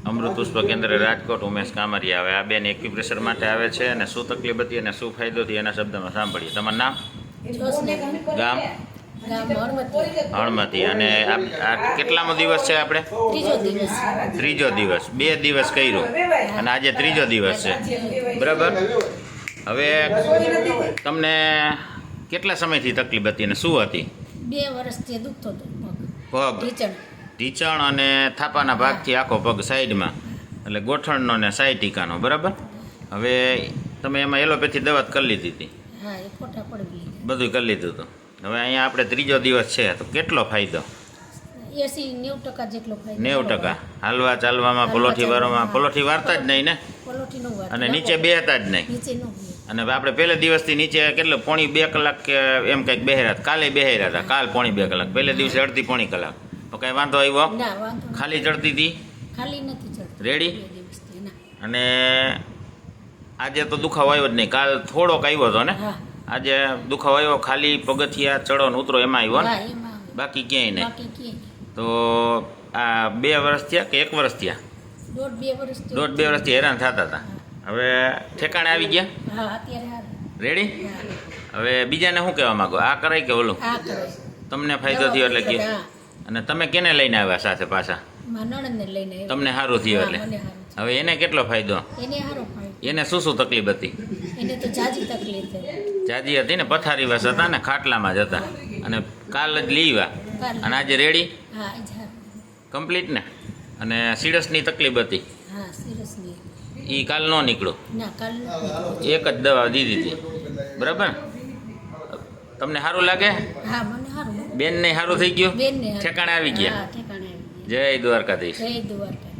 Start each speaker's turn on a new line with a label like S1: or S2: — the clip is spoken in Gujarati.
S1: અમૃત પુષ્પ કેન્દ્ર રાજકોટ ઉમેશ કામરિયા. હવે આ બેન એક્યુપ્રેશર માટે આવે છે અને શું તકલીફ હતી અને શું ફાયદો થયો એના શબ્દમાં સાંભળીએ. તમારું નામ? ગામ? હળમતી. અને આ કેટલામો દિવસ છે આપણે? ત્રીજો દિવસ. 2 દિવસ કર્યો અને આજે ત્રીજો દિવસ છે, બરાબર. હવે તમને કેટલા સમયથી તકલીફ હતી અને શું હતી?
S2: 2 વર્ષથી દુખતો હતો
S1: પગ, ઢીચણ અને થાપાના ભાગથી આખો પગ સાઈડમાં, એટલે ગોઠણનો ને સાયટિકાનો, બરાબર. હવે તમે એમાં એલોપેથી દવા કરી લીધી હતી?
S2: હા, એ ફોટા પડી
S1: બધું કરી લીધું હતું. હવે અહીંયા આપણે ત્રીજો દિવસ છે તો કેટલો ફાયદો?
S2: 80-90% જેટલો ફાયદો.
S1: 90%. હાલવા ચાલવામાં, પલોઠી વારવામાં? પલોઠી વારતા જ નહીં ને?
S2: પલોઠી નો વાર
S1: અને નીચે બેહતા જ નહીં?
S2: નીચે નો.
S1: અને આપણે પહેલે દિવસથી નીચે કેટલો પોણી 2 કલાક કે એમ કંઈક બેહ્યા હતા? કાલે બેહ્યા હતા, કાલ પોણી 2 કલાક, પહેલે દિવસે અડધી પોણી કલાક. તો કાંઈ વાંધો આવ્યો?
S2: ના, વાંધો
S1: ખાલી ચડતી હતી?
S2: ખાલી નથી ચડતી.
S1: રેડી?
S2: 2 દિવસથી ના.
S1: અને આજે તો દુખાવો આવ્યો જ નહીં, કાલ થોડોક આવ્યો હતો ને?
S2: હા.
S1: આજે દુખાવો આવ્યો, ખાલી પગથિયા ચડો ને ઉતરો એમાં આવ્યો ને?
S2: હા, એમાં આવે.
S1: બાકી ક્યાંય નહીં.
S2: બાકી ક્યાંય
S1: તો આ 2 વર્ષ થયા કે 1 વર્ષ થયા?
S2: 1.5-2 વર્ષથી.
S1: 1.5-2 વર્ષથી હેરાન થતા હતા. હવે ઠેકાણે આવી ગયા?
S2: હા, અત્યારે હારે.
S1: રેડી?
S2: હા.
S1: હવે બીજાને શું કહેવા માંગો? આ કરાય કે ઓલું?
S2: આ કરે.
S1: તમને ફાયદો થયો એટલે કે?
S2: હા.
S1: અને તમે કેને લઈને આવ્યા સાથે પાછા?
S2: મારા નણંદને લઈને આવ્યા.
S1: તમને સારું થયું
S2: હા,
S1: એટલે?
S2: મને સારું થયું.
S1: હવે એને કેટલો ફાયદો?
S2: એને સારો ફાયદો.
S1: એને શું શું તકલીફ હતી?
S2: એને તો જાજી તકલીફ થઈ.
S1: જાજી હતી ને, પથારી વસ હતા ને, ખાટલામાં જ હતા. અને કાલ જ લીવા
S2: કાલ.
S1: અને આજે રેડી
S2: હા, એ જ સારું.
S1: કમ્પ્લીટ ને? અને સીરસની તકલીફ હતી
S2: હા, સિરિયસલી.
S1: એ કાલ ન નીકળો,
S2: ના, કાલ નથી.
S1: એક જ દવા દીધી હતી, બરાબર. તમને સારું લાગે?
S2: હા, મને સારું.
S1: બેનને સારું થઈ ગયું?
S2: બેનને સારું.
S1: ઠેકાણે આવી ગયા?
S2: હા, ઠેકાણે આવી ગયા.
S1: જય દ્વારકાધીશ.
S2: જય દ્વારકા.